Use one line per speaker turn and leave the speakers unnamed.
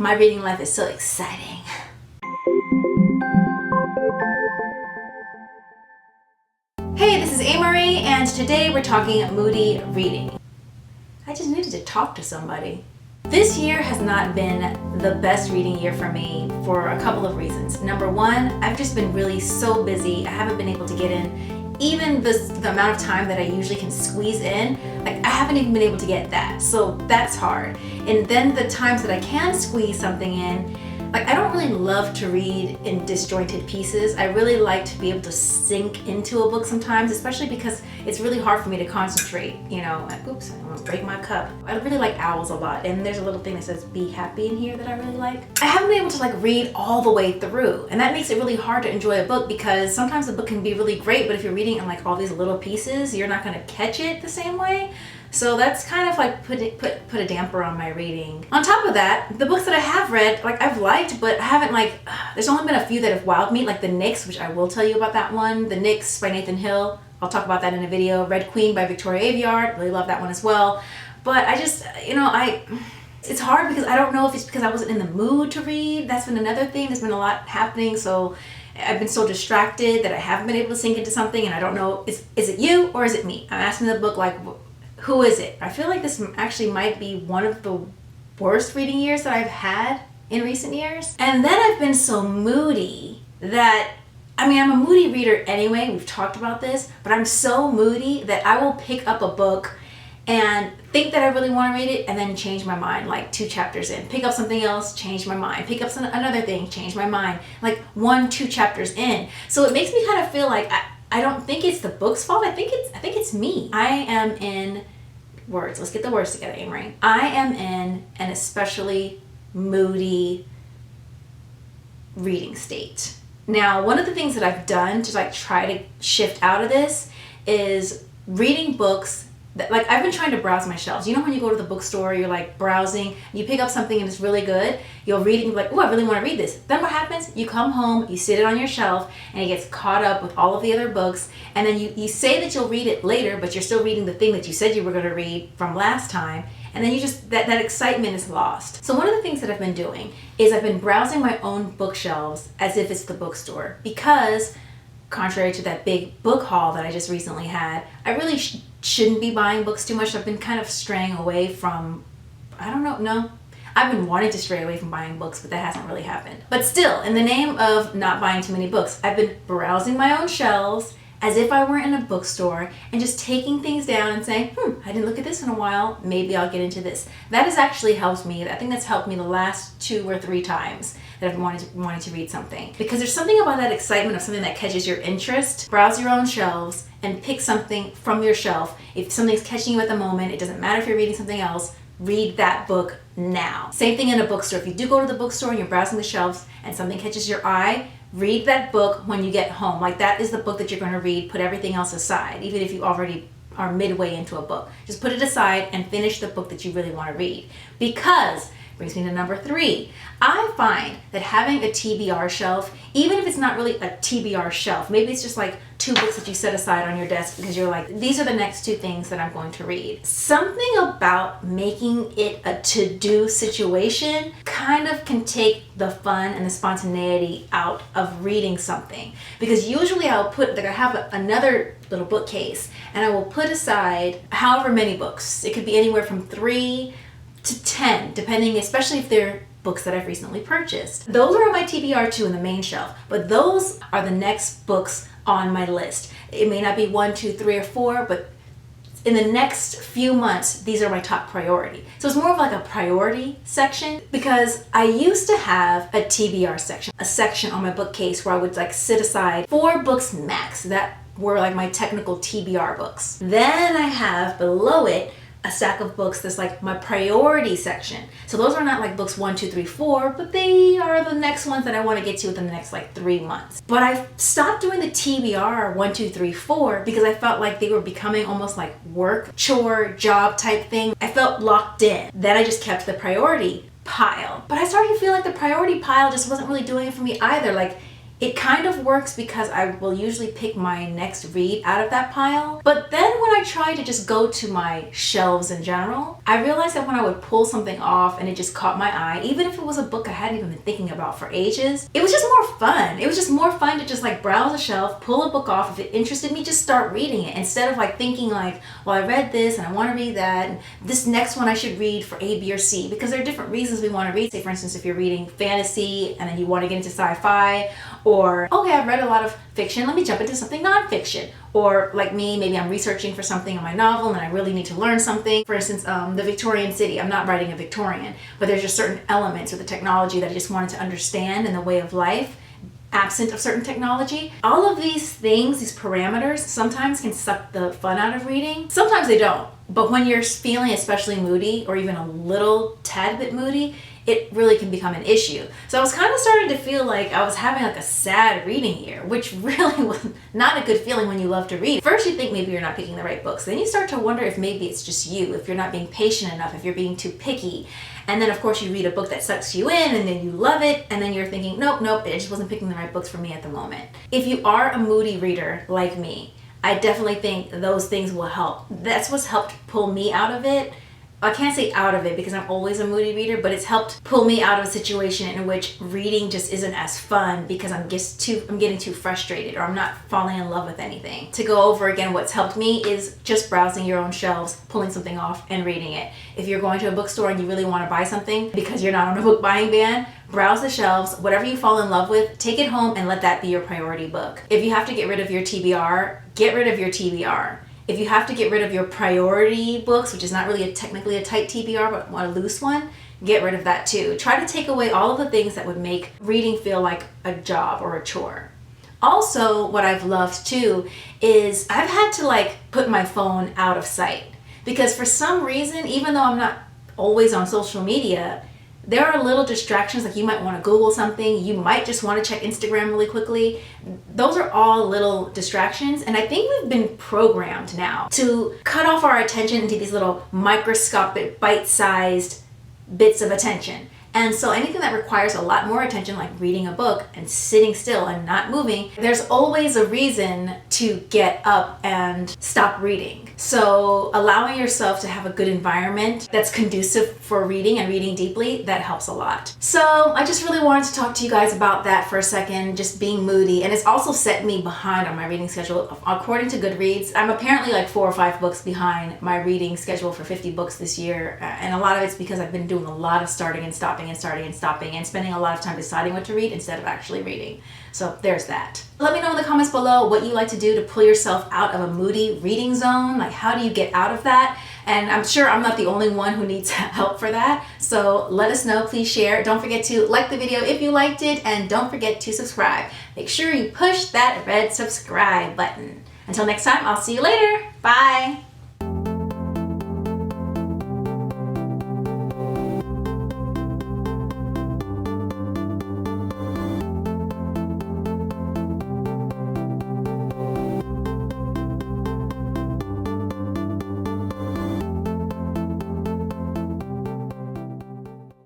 My reading life is so exciting. Hey, this is Ameriie, and today we're talking moody reading. I just needed to talk to somebody. This year has not been the best reading year for me for a couple of reasons. Number one, I've just been really so busy. I haven't been able to get in even the amount of time that I usually can squeeze in. Like, I haven't even been able to get that. So that's hard. And then the times that I can squeeze something in, like, I don't really love to read in disjointed pieces. I really like to be able to sink into a book sometimes, especially because it's really hard for me to concentrate, you know. Oops, I'm gonna break my cup. I really like owls a lot, and there's a little thing that says be happy in here that I really like. I haven't been able to like read all the way through, and that makes it really hard to enjoy a book because sometimes a book can be really great, but if you're reading in like all these little pieces, you're not gonna catch it the same way. So that's kind of like put a damper on my reading. On top of that, the books that I have read, like I've liked, but I haven't like, there's only been a few that have wowed me, like The Nix, which I will tell you about that one. The Nix by Nathan Hill, I'll talk about that in a video. Red Queen by Victoria Aveyard, really love that one as well. But I just, you know, it's hard because I don't know if it's because I wasn't in the mood to read. That's been another thing. There's been a lot happening, so I've been so distracted that I haven't been able to sink into something, and I don't know, is it you or is it me? I'm asking the book, like, who is it? I feel like this actually might be one of the worst reading years that I've had in recent years. And then I've been so moody that, I mean, I'm a moody reader anyway, we've talked about this, but I'm so moody that I will pick up a book and think that I really want to read it and then change my mind like 2 chapters in. Pick up something else, change my mind. Pick up another thing, change my mind. Like 1-2 chapters in. So it makes me kind of feel like I don't think it's the book's fault. I think it's me. I am in words. Let's get the words together, Ameriie. I am in an especially moody reading state. Now, one of the things that I've done to like try to shift out of this is reading books that, like, I've been trying to browse my shelves. You know when you go to the bookstore, you're like browsing, you pick up something and it's really good, you'll read it and be like, oh, I really want to read this. Then what happens? You come home, you sit it on your shelf, and it gets caught up with all of the other books, and then you say that you'll read it later, but you're still reading the thing that you said you were going to read from last time, and then you just, that excitement is lost. So one of the things that I've been doing is I've been browsing my own bookshelves as if it's the bookstore, because contrary to that big book haul that I just recently had, I really shouldn't be buying books too much. I've been kind of straying away from, I've been wanting to stray away from buying books, but that hasn't really happened. But still, in the name of not buying too many books, I've been browsing my own shelves as if I were in a bookstore and just taking things down and saying, I didn't look at this in a while, maybe I'll get into this. That has actually helped me. I think that's helped me the last 2 or 3 times that I've wanted to read something. Because there's something about that excitement of something that catches your interest. Browse your own shelves and pick something from your shelf. If something's catching you at the moment, it doesn't matter if you're reading something else, read that book now. Same thing in a bookstore. If you do go to the bookstore and you're browsing the shelves and something catches your eye, read that book when you get home. Like, that is the book that you're going to read. Put everything else aside, even if you already are midway into a book. Just put it aside and finish the book that you really want to read. Because, brings me to number 3. I find that having a TBR shelf, even if it's not really a TBR shelf, maybe it's just like 2 books that you set aside on your desk because you're like, these are the next 2 things that I'm going to read. Something about making it a to-do situation kind of can take the fun and the spontaneity out of reading something. Because usually I'll put, like, I have another little bookcase and I will put aside however many books. It could be anywhere from 3 to 10, depending, especially if they're books that I've recently purchased. Those are on my TBR too in the main shelf, but those are the next books on my list. It may not be 1, 2, 3, or 4, but in the next few months, these are my top priority. So it's more of like a priority section, because I used to have a TBR section, a section on my bookcase where I would like sit aside 4 books max that were like my technical TBR books. Then I have below it a stack of books that's like my priority section. So those are not like books 1, 2, 3, 4, but they are the next ones that I want to get to within the next like 3 months. But I stopped doing the TBR 1, 2, 3, 4 because I felt like they were becoming almost like work, chore, job type thing. I felt locked in. Then I just kept the priority pile. But I started to feel like the priority pile just wasn't really doing it for me either. Like, It kind of works because I will usually pick my next read out of that pile. But then when I try to just go to my shelves in general, I realized that when I would pull something off and it just caught my eye, even if it was a book I hadn't even been thinking about for ages, it was just more fun. It was just more fun to just like browse a shelf, pull a book off. If it interested me, just start reading it instead of like thinking like, well, I read this and I want to read that, and this next one I should read for A, B, or C, because there are different reasons we want to read. Say, for instance, if you're reading fantasy and then you want to get into sci-fi, or, okay, I've read a lot of fiction, let me jump into something nonfiction. Or like me, maybe I'm researching for something in my novel and I really need to learn something. For instance, the Victorian city. I'm not writing a Victorian, but there's just certain elements of the technology that I just wanted to understand in the way of life, absent of certain technology. All of these things, these parameters, sometimes can suck the fun out of reading. Sometimes they don't. But when you're feeling especially moody or even a little tad bit moody, it really can become an issue. So I was kind of starting to feel like I was having like a sad reading year, which really was not a good feeling when you love to read. First you think maybe you're not picking the right books. Then you start to wonder if maybe it's just you, if you're not being patient enough, if you're being too picky. And then of course you read a book that sucks you in and then you love it, and then you're thinking, nope, I just wasn't picking the right books for me at the moment. If you are a moody reader like me, I definitely think those things will help. That's what's helped pull me out of it. I can't say out of it because I'm always a moody reader, but it's helped pull me out of a situation in which reading just isn't as fun because I'm getting too frustrated, or I'm not falling in love with anything. To go over again, what's helped me is just browsing your own shelves, pulling something off and reading it. If you're going to a bookstore and you really want to buy something because you're not on a book buying ban, browse the shelves, whatever you fall in love with, take it home and let that be your priority book. If you have to get rid of your TBR, get rid of your TBR. If you have to get rid of your priority books, which is not really technically a tight TBR, but a loose one, get rid of that too. Try to take away all of the things that would make reading feel like a job or a chore. Also, what I've loved too is I've had to like put my phone out of sight, because for some reason, even though I'm not always on social media, there are little distractions, like you might want to Google something, you might just want to check Instagram really quickly. Those are all little distractions, and I think we've been programmed now to cut off our attention into these little microscopic, bite-sized bits of attention. And so anything that requires a lot more attention, like reading a book and sitting still and not moving, there's always a reason to get up and stop reading. So allowing yourself to have a good environment that's conducive for reading and reading deeply, that helps a lot. So I just really wanted to talk to you guys about that for a second, just being moody. And it's also set me behind on my reading schedule. According to Goodreads, I'm apparently like 4 or 5 books behind my reading schedule for 50 books this year. And a lot of it's because I've been doing a lot of starting and stopping and spending a lot of time deciding what to read instead of actually reading. So there's that. Let me know in the comments below what you like to do to pull yourself out of a moody reading zone. Like, how do you get out of that? And I'm sure I'm not the only one who needs help for that. So let us know, please share. Don't forget to like the video if you liked it, and don't forget to subscribe. Make sure you push that red subscribe button. Until next time, I'll see you later. Bye.